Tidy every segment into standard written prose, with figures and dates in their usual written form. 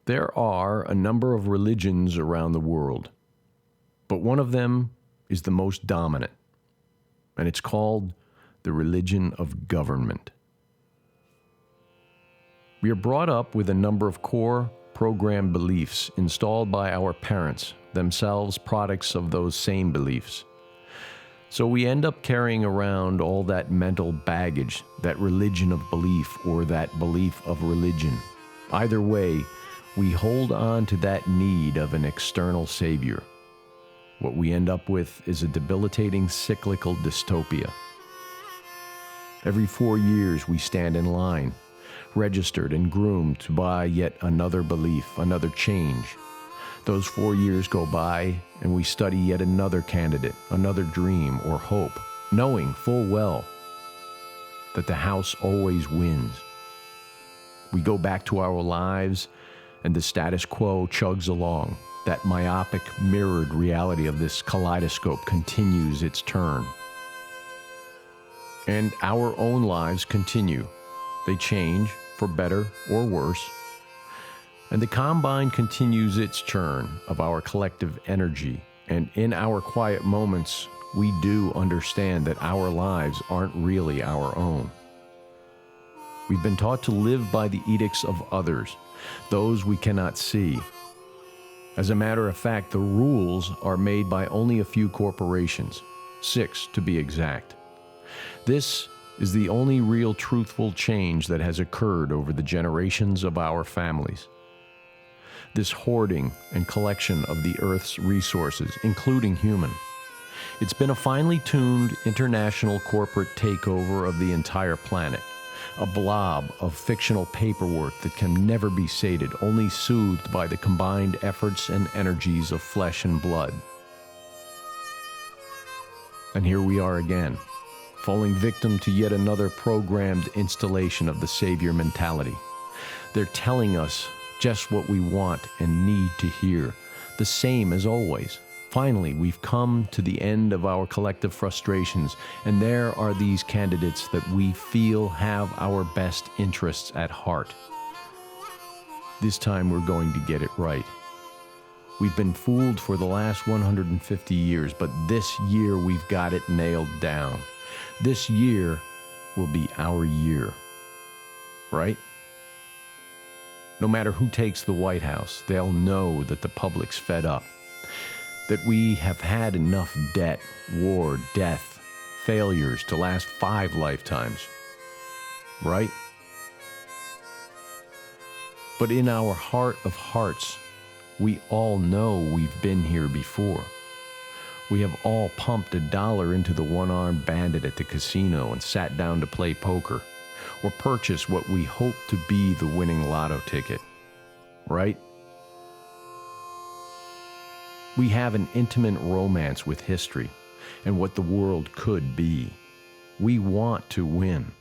There are a number of religions around the world, but one of them is the most dominant, and it's called the religion of government. We are brought up with a number of core programmed beliefs installed by our parents, themselves products of those same beliefs. So we end up carrying around all that mental baggage, that religion of belief or that belief of religion. Either way, we hold on to that need of an external savior. What we end up with is a debilitating cyclical dystopia. Every 4 years we stand in line, registered and groomed to buy yet another belief, another change. Those 4 years go by and we study yet another candidate, another dream or hope, knowing full well that the house always wins. We go back to our lives and the status quo chugs along. That myopic, mirrored reality of this kaleidoscope continues its turn. And our own lives continue. They change for better or worse. And the combine continues its churn of our collective energy. And in our quiet moments, we do understand that our lives aren't really our own. We've been taught to live by the edicts of others, those we cannot see. As a matter of fact, the rules are made by only a few corporations, 6 to be exact. This is the only real truthful change that has occurred over the generations of our families. This hoarding and collection of the Earth's resources, including human. It's been a finely tuned international corporate takeover of the entire planet. A blob of fictional paperwork that can never be sated, only soothed by the combined efforts and energies of flesh and blood. And here we are again, falling victim to yet another programmed installation of the savior mentality. They're telling us just what we want and need to hear, the same as always. Finally, we've come to the end of our collective frustrations, and there are these candidates that we feel have our best interests at heart. This time we're going to get it right. We've been fooled for the last 150 years, but this year we've got it nailed down. This year will be our year, right? No matter who takes the White House, they'll know that the public's fed up. That we have had enough debt, war, death, failures to last 5 lifetimes, right? But in our heart of hearts, we all know we've been here before. We have all pumped $1 into the one-armed bandit at the casino and sat down to play poker, or purchase what we hope to be the winning lotto ticket, right? We have an intimate romance with history and what the world could be. We want to win.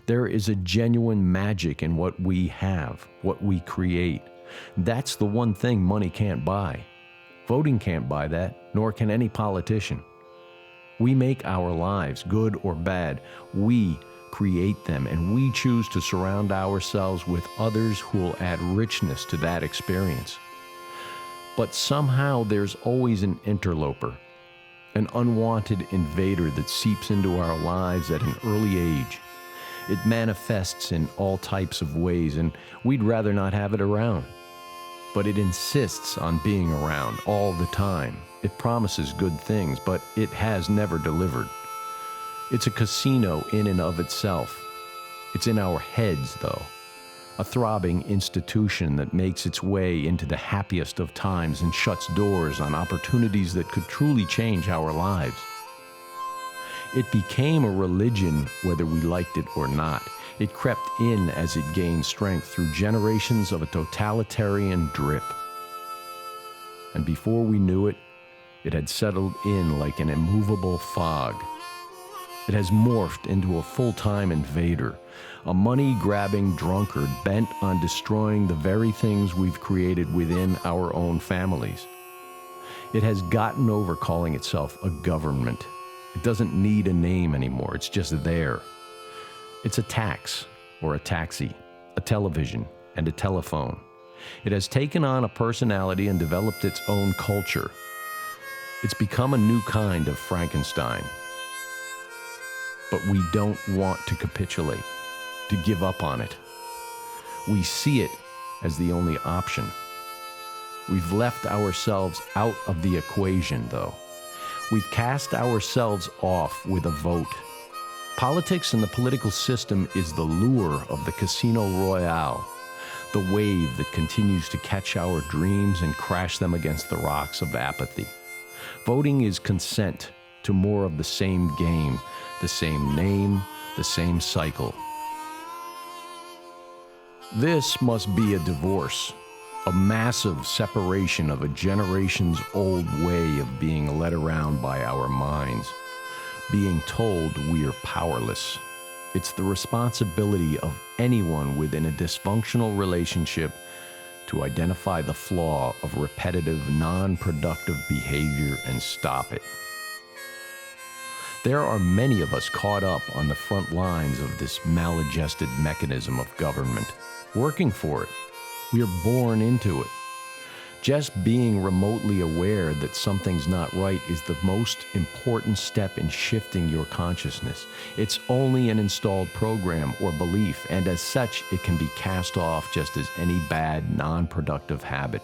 There is a genuine magic in what we have, what we create. That's the one thing money can't buy. Voting can't buy that, nor can any politician. We make our lives, good or bad. We create them, and we choose to surround ourselves with others who will add richness to that experience. But somehow there's always an interloper, an unwanted invader that seeps into our lives at an early age. It manifests in all types of ways, and we'd rather not have it around. But it insists on being around all the time. It promises good things, but it has never delivered. It's a casino in and of itself. It's in our heads, though. A throbbing institution that makes its way into the happiest of times and shuts doors on opportunities that could truly change our lives. It became a religion whether we liked it or not. It crept in as it gained strength through generations of a totalitarian drip. And before we knew it, it had settled in like an immovable fog. It has morphed into a full-time invader, a money-grabbing drunkard bent on destroying the very things we've created within our own families. It has gotten over calling itself a government. It doesn't need a name anymore, it's just there. It's a tax, or a taxi, a television, and a telephone. It has taken on a personality and developed its own culture. It's become a new kind of Frankenstein. But we don't want to capitulate, to give up on it. We see it as the only option. We've left ourselves out of the equation, though. We've cast ourselves off with a vote. Politics and the political system is the lure of the Casino Royale, the wave that continues to catch our dreams and crash them against the rocks of apathy. Voting is consent to more of the same game, the same name, the same cycle. This must be a divorce, a massive separation of a generations-old way of being led around by our minds, being told we are powerless. It's the responsibility of anyone within a dysfunctional relationship to identify the flaw of repetitive, non-productive behavior and stop it. There are many of us caught up on the front lines of this maladjusted mechanism of government, working for it. We are born into it. Just being remotely aware that something's not right is the most important step in shifting your consciousness. It's only an installed program or belief, and as such, it can be cast off just as any bad, non-productive habit.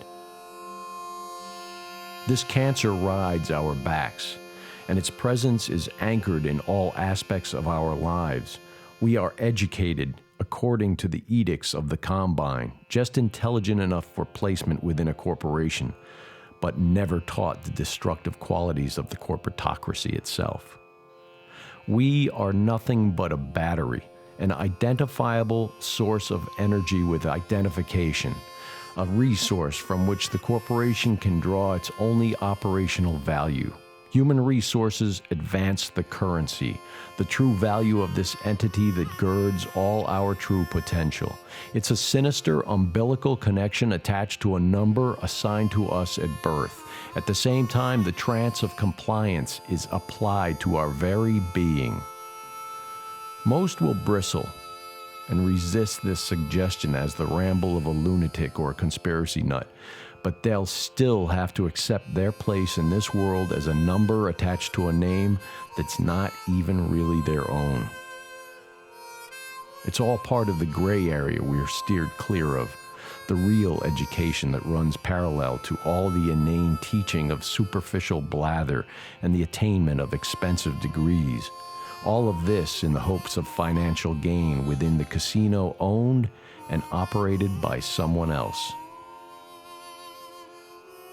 This cancer rides our backs, and its presence is anchored in all aspects of our lives. We are educated according to the edicts of the Combine, just intelligent enough for placement within a corporation, but never taught the destructive qualities of the corporatocracy itself. We are nothing but a battery, an identifiable source of energy with identification, a resource from which the corporation can draw its only operational value. Human resources advance the currency, the true value of this entity that girds all our true potential. It's a sinister umbilical connection attached to a number assigned to us at birth. At the same time, the trance of compliance is applied to our very being. Most will bristle and resist this suggestion as the ramble of a lunatic or a conspiracy nut, but they'll still have to accept their place in this world as a number attached to a name that's not even really their own. It's all part of the gray area we're steered clear of, the real education that runs parallel to all the inane teaching of superficial blather and the attainment of expensive degrees. All of this in the hopes of financial gain within the casino owned and operated by someone else.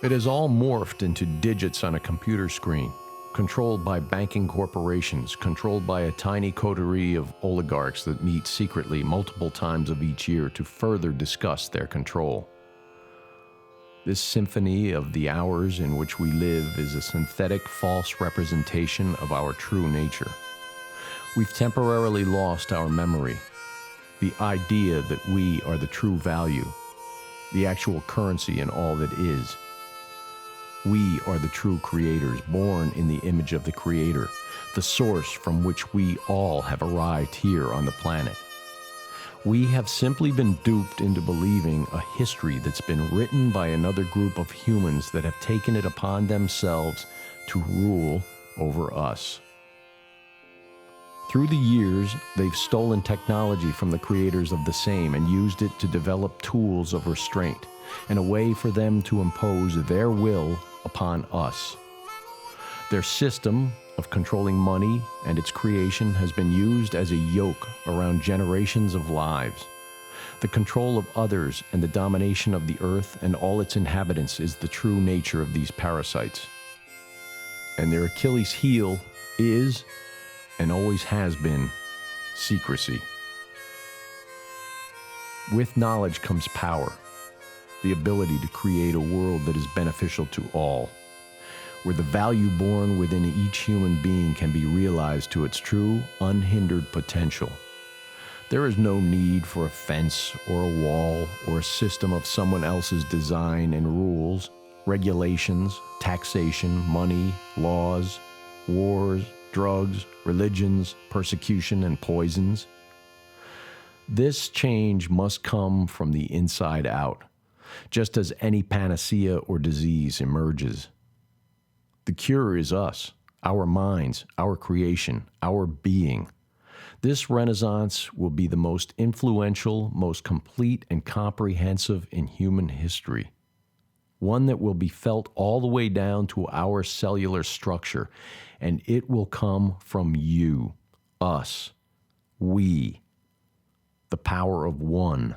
It has all morphed into digits on a computer screen, controlled by banking corporations, controlled by a tiny coterie of oligarchs that meet secretly multiple times of each year to further discuss their control. This symphony of the hours in which we live is a synthetic, false representation of our true nature. We've temporarily lost our memory, the idea that we are the true value, the actual currency in all that is. We are the true creators, born in the image of the Creator, the source from which we all have arrived here on the planet. We have simply been duped into believing a history that's been written by another group of humans that have taken it upon themselves to rule over us. Through the years, they've stolen technology from the creators of the same and used it to develop tools of restraint and a way for them to impose their will upon us. Their system of controlling money and its creation has been used as a yoke around generations of lives. The control of others and the domination of the earth and all its inhabitants is the true nature of these parasites. And their Achilles heel is, and always has been, secrecy. With knowledge comes power, the ability to create a world that is beneficial to all, where the value born within each human being can be realized to its true, unhindered potential. There is no need for a fence or a wall or a system of someone else's design and rules, regulations, taxation, money, laws, wars, drugs, religions, persecution, and poisons. This change must come from the inside out. just as any panacea or disease emerges. The cure is us, our minds, our creation, our being. This renaissance will be the most influential, most complete, and comprehensive in human history. One that will be felt all the way down to our cellular structure, and it will come from you, us, we, the power of one.